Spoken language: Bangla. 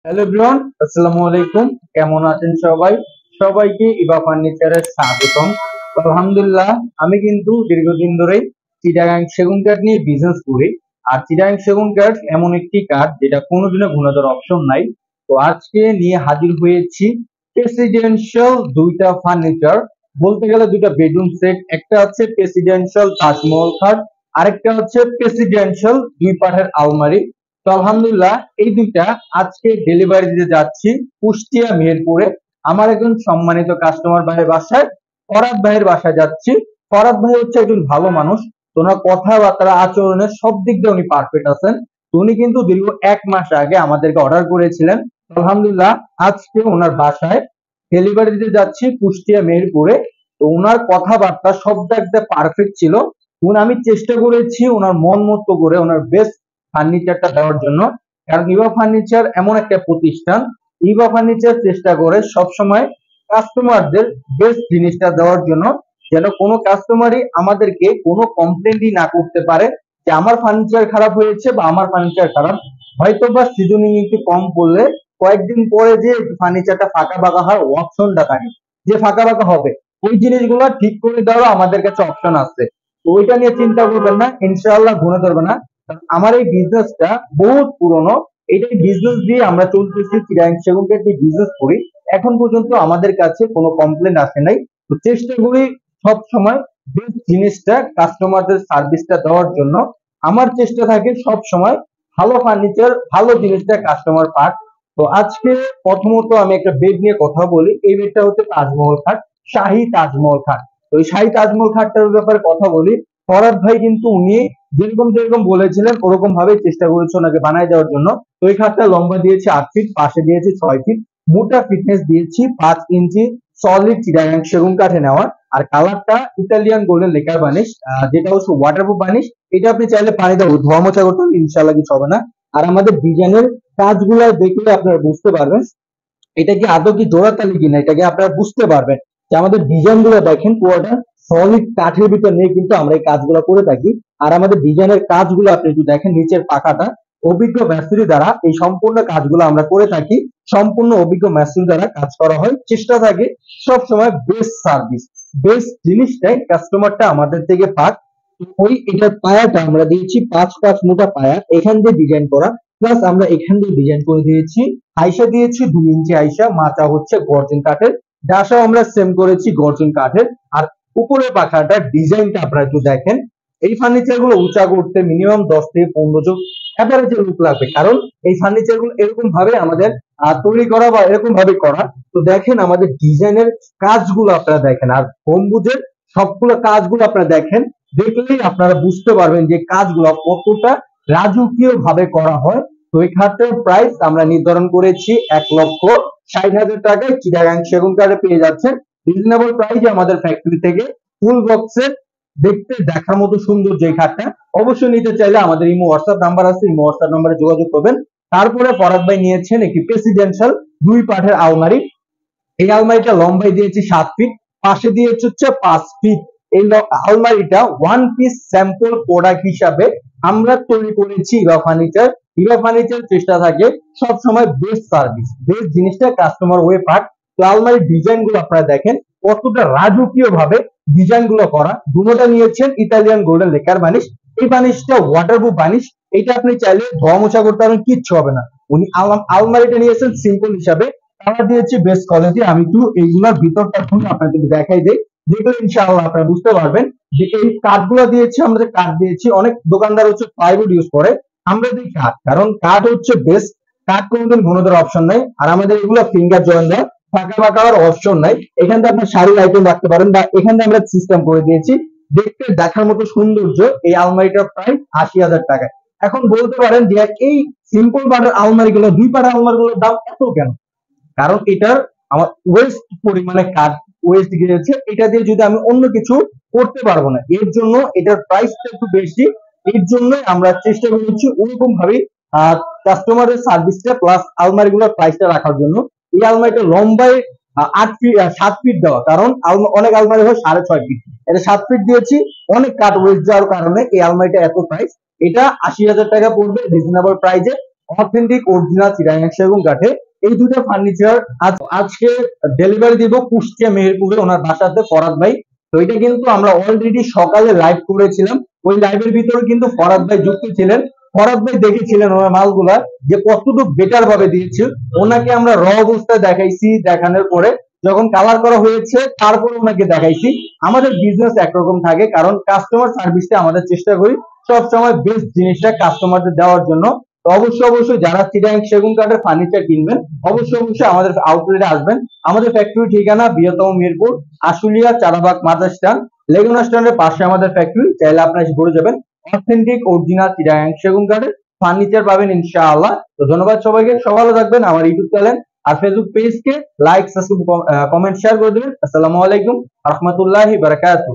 হ্যালো এভরিওয়ান, আসসালামু আলাইকুম। কেমন আছেন সবাই? সবাইকে ইভা ফার্নিচারে স্বাগতম। আলহামদুলিল্লাহ, আমি কিন্তু দীর্ঘদিন ধরেই চিটাগাং সেগুন কাঠ নিয়ে বিজনেস করি। আর চিটাগাং সেগুন কাঠ এমন একটি কাঠ যেটা কোনোদিনও গুণা দেওয়ার অপশন নাই। তো আজকে নিয়ে হাজির হয়েছি প্রেসিডেন্সিয়াল দুইটা ফার্নিচার, বলতে গেলে দুইটা বেডরুম সেট। একটা হচ্ছে প্রেসিডেন্সিয়াল তাজমহল খাট, আরেকটা হচ্ছে প্রেসিডেন্সিয়াল দুই পাঠের আলমারি। তো আলহামদুলিল্লাহ, এই দুইটা আজকে ডেলিভারি দিতে যাচ্ছি কুষ্টিয়া মেহেরপুরে। আমার একজন সম্মানিত কাস্টমার ভাইয়ের বাসায়, ফরাদ ভাইয়ের বাসায় যাচ্ছি। ফরাদ ভাই হচ্ছে একজন ভালো মানুষ। তো ওনার কথাবার্তা আচরণে সব দিক দিয়ে উনি পারফেক্ট আছেন। তো উনি কিন্তু দীর্ঘ 1 মাস আগে আমাদেরকে অর্ডার করেছিলেন। আলহামদুলিল্লাহ, আজকে ওনার বাসায় ডেলিভারি দিতে যাচ্ছি কুষ্টিয়া মেহেরপুরে। তো ওনার কথাবার্তা সব দিক দিয়ে পারফেক্ট ছিল। আমি চেষ্টা করেছি ওনার মন মতো করে ওনার বেস্ট ফার্নিচারটা দেওয়ার জন্য। কারণ ইভা ফার্নিচার এমন একটা প্রতিষ্ঠান, ইভা ফার্নিচার চেষ্টা করে সবসময় কাস্টমারদের বেস্ট জিনিসটা দেওয়ার জন্য, যেন কোনো কাস্টমারই আমাদেরকে কোনো কমপ্লেনই না করতে পারে যে আমার ফার্নিচার খারাপ হয়েছে বা আমার ফার্নিচার খারাপ। হয়তো বা সিজনিং একটু কম পড়লে কয়েকদিন পরে যে ফার্নিচারটা ফাঁকা বাঁকা হওয়ার অপশনটা থাকে, যে ফাঁকা বাঁকা হবে, ওই জিনিসগুলো ঠিক করে দেওয়ার আমাদের কাছে অপশন আছে। তো ওইটা নিয়ে চিন্তা করবেন না, ইনশাআল্লাহ গুনে ধরবে না। কারণ আমার এই বিজনেসটা বহুত পুরনো। এটাই বিজনেস দিয়ে আমরা চলতেছি, চিরাং সেগুন কাঠ দিয়ে বিজনেস করি। এখন পর্যন্ত আমাদের কাছে কোনো কমপ্লেন আসে নাই। তো চেষ্টা করি সব সময় বেস্ট জিনিসটা কাস্টমারদের সার্ভিসটা দেওয়ার জন্য। আমার চেষ্টা থাকে সব সময় ভালো ফার্নিচার ভালো জিনিসটা কাস্টমার পাক। তো আজকে প্রথমত আমি একটা বেড নিয়ে কথা বলি। এই বেডটা হচ্ছে তাজমহল খাট, শাহী তাজমহল খাট। তো এই শাহী তাজমহল খাটটার ব্যাপারে কথা বলি। ফরাদ ভাই কিন্তু উনি যেরকম যেরকম বলেছিলেন ওরকম ভাবে চেষ্টা করেছে ওনাকে বানায় দেওয়ার জন্য। তো এই খাটটা লম্বা দিয়েছি 8 ফিট, পাশে দিয়েছি 6 ফিট, মোটা ফিটনেস দিয়েছি 5 ইঞ্চি, সলিড চিটাগাং সেগুন কাঠে নেওয়া। আর কালারটা ইতালিয়ান গোল্ডেন লেকার বানিশ, যেটা হচ্ছে ওয়াটারপ্রুফ বানিশ। এটা আপনি চাইলে পানিতে ধোয়া মোছা করতে পারেন, ইনশাল্লাহ কিছু হবে না। আর আমাদের ডিজাইনের কাজগুলো দেখলে আপনারা বুঝতে পারবেন এটা কি আদৌ কি জোড়াতালি কিনা, এটাকে আপনারা বুঝতে পারবেন যে আমাদের ডিজাইন গুলো দেখেন পুরোটা সলিড কাঠের ভিতর নিয়ে কিন্তু আমরা এই কাজগুলো করে থাকি। আর আমাদের ডিজাইনের কাজগুলো আপনি একটু দেখেন, নিচের পাকাটা অভিজ্ঞ মিস্ত্রি দ্বারা এই সম্পূর্ণ কাজগুলো আমরা করে থাকি। সম্পূর্ণ অভিজ্ঞ মিস্ত্রি দ্বারা কাজ করা হয়। চেষ্টা থাকে সব সময় বেস্ট সার্ভিস, বেস্ট জিনিসটাই কাস্টমারটা আমাদের থেকে পাক। ওই এটার পায়াটা আমরা দিয়েছি 5 5 মোটা পায়া, এখান দিয়ে ডিজাইন করা। প্লাস আমরা এখান দিয়ে ডিজাইন করে দিয়েছি, আইসা দিয়েছি 2 ইঞ্চি আইসা, মাচা হচ্ছে গর্জন কাঠের, ডাসাও আমরা সেম করেছি গর্জন কাঠের। আর উপরের পাখাটা ডিজাইনটা আপনারা একটু দেখেন। এই ফার্নিচার গুলো উঁচা করতে মিনিমাম 10 থেকে 15 জন এভারেজে লোক লাগবে, কারণ এই ফার্নিচার গুলো এরকম ভাবে আমাদের তৈরি করা বা এরকম ভাবে করা। তো দেখেন আমাদের ডিজাইনের কাজগুলো আপনারা দেখেন, আর গম্বুজের সবগুলো কাজগুলো আপনারা দেখেন। দেখলেই আপনারা বুঝতে পারবেন যে কাজগুলো কতটা রাজকীয় ভাবে করা হয়। তো এই খাটটার প্রাইস আমরা নির্ধারণ করেছি 1,60,000 টাকায়। চিটাগাং সেগুন কাঠে পেয়ে যাচ্ছেন রিজনেবল প্রাইসে আমাদের ফ্যাক্টরি থেকে। ফুল বক্সের দেখতে দেখার মতো সুন্দর যে খাটটা, অবশ্যই নিতে চাইলে আমাদের ইমো হোয়াটসঅ্যাপ নাম্বার আছে, ইমো হোয়াটসঅ্যাপ নাম্বারে যোগাযোগ করবেন। তারপরে ফরাদ ভাই নিয়েছেন একটি প্রেসিডেন্সিয়াল 2 পাঠের আলমারি। এই আলমারিটা লম্বায় দিয়েছি 7 ফিট, পাশে দিয়েছি হচ্ছে 5 ফিট। এই আলমারিটা ওয়ান পিস স্যাম্পল প্রোডাক্ট হিসাবে আমরা তৈরি করেছি ইভা ফার্নিচার। ইভা ফার্নিচার চেষ্টা থাকে সব সময় বেস্ট সার্ভিস, বেস্ট জিনিসটা কাস্টমার ওয়ে পাক। তো আলমারির ডিজাইন গুলো আপনারা দেখেন কতটা রাজকীয় ভাবে ডিজাইন গুলো করা। দুটোটা নিয়েছেন ইতালিয়ান গোল্ডেন লেকার বানিশ। এই বানিশটা ওয়াটারপ্রুফ বানিশ। এটা আপনি চাইলে ধোয়া মোছা করতে পারেন, কিচ্ছু হবে না। উনি আলমারিটা নিয়েছেন সিম্পল হিসাবে, কালার দিয়েছি বেস্ট কোয়ালিটি। আমি একটু এইগুলার ভিতরটা খুলে আপনাদের দেখাই দেই, দেখলে ইনশাআল্লাহ আপনারা বুঝতে পারবেন যে এই কাঠগুলো দিয়েছি আমরা, যে কাঠ দিয়েছি অনেক দোকানদার হচ্ছে প্লাইউড ইউজ করে, আমরা দিই কাঠ, কারণ কাঠ হচ্ছে বেস্ট। কাঠ কোনোদিন ঘনদের অপশন নাই। আর আমাদের এগুলো ফিঙ্গার জয়েন্ট দেয়, ফাঁকা ফাঁকা হওয়ার অপশন নাই। এখান থেকে আপনার শাড়ির আইটেম রাখতে পারেন, বা এখান থেকে আমরা সিস্টেম করে দিয়েছি। দেখতে দেখার মতো সৌন্দর্য। এই আলমারিটার প্রাইস 80,000 টাকা। এখন বলতে পারেন যে এই সিম্পল পাটের আলমারি গুলো, 2 পাটের আলমারি গুলোর দাম এত কেন? কারণ এটার আমার ওয়েস্ট পরিমাণে কাঠ ওয়েস্ট গিয়েছে, এটা দিয়ে যদি আমি অন্য কিছু করতে পারবো না, এর জন্য এটার প্রাইসটা একটু বেশি। এর জন্য আমরা চেষ্টা করছি ওরকম ভাবে কাস্টমারের সার্ভিসটা প্লাস আলমারি গুলোর প্রাইসটা রাখার জন্য। এই আলমারিটা লম্বায় 8 ফিট 7 ফিট দেওয়া, কারণ অনেক আলমারি হয় 6.5 ফিট, এটা 7 ফিট দিয়েছি। অনেক কাঠ ওয়েস্ট যাওয়ার কারণে এই আলমারিটা এত প্রাইস। এটা 80,000 টাকা পড়বে রিজনেবল প্রাইসে। অথেন্টিক অরিজিনাল চিটাগাং সেগুন কাঠে এই দুটো ফার্নিচার আজকে ডেলিভারি দিব কুষ্টিয়া মেহেরপুরে ওনার বাসাতে ফরাদ ভাই। তো এটা কিন্তু আমরা অলরেডি সকালে লাইভ করেছিলাম, ওই লাইভের ভিতরে কিন্তু ফরাদ ভাই যুক্ত ছিলেন। ফরাদ ভাই দেখেছিলেন ওনার মালগুলা যে কতটুকু বেটার ভাবে দিয়েছে। ওনাকে আমরা র অবস্থায় দেখাইছি, দেখানোর পরে যখন কালার করা হয়েছে তারপরে ওনাকে দেখাইছি। আমাদের বিজনেস একরকম থাকে, কারণ কাস্টমার সার্ভিসটা আমাদের চেষ্টা করি সবসময় বেস্ট জিনিসটা কাস্টমারদের দেওয়ার জন্য। তো অবশ্যই যারা চিটাগাং সেগুন কাঠের ফার্নিচার কিনবেন অবশ্যই আমাদের আউটলেটে আসবেন। আমাদের ফ্যাক্টরি ঠিকানা বৃহত্তম মিরপুর, আশুলিয়া, চারাবাগ, মাদ্রাস স্ট্যান্ড, লেগুনা স্ট্যান্ডের পাশে আমাদের ফ্যাক্টরি। চাইলে আপনারা এসে ঘুরে যাবেন। অথেন্টিক অরিজিনাল চিটাগাং সেগুন কাঠের ফার্নিচার পাবেন ইনশাআল্লাহ। তো ধন্যবাদ সবাইকে, সবাই ভালো থাকবেন। আমার ইউটিউব চ্যানেল আর ফেসবুক পেজকে লাইক, সাবস্ক্রাইব, কমেন্ট, শেয়ার করে দেবেন। আসসালামু আলাইকুম ওয়া রাহমাতুল্লাহি ওয়া বারাকাতুহু।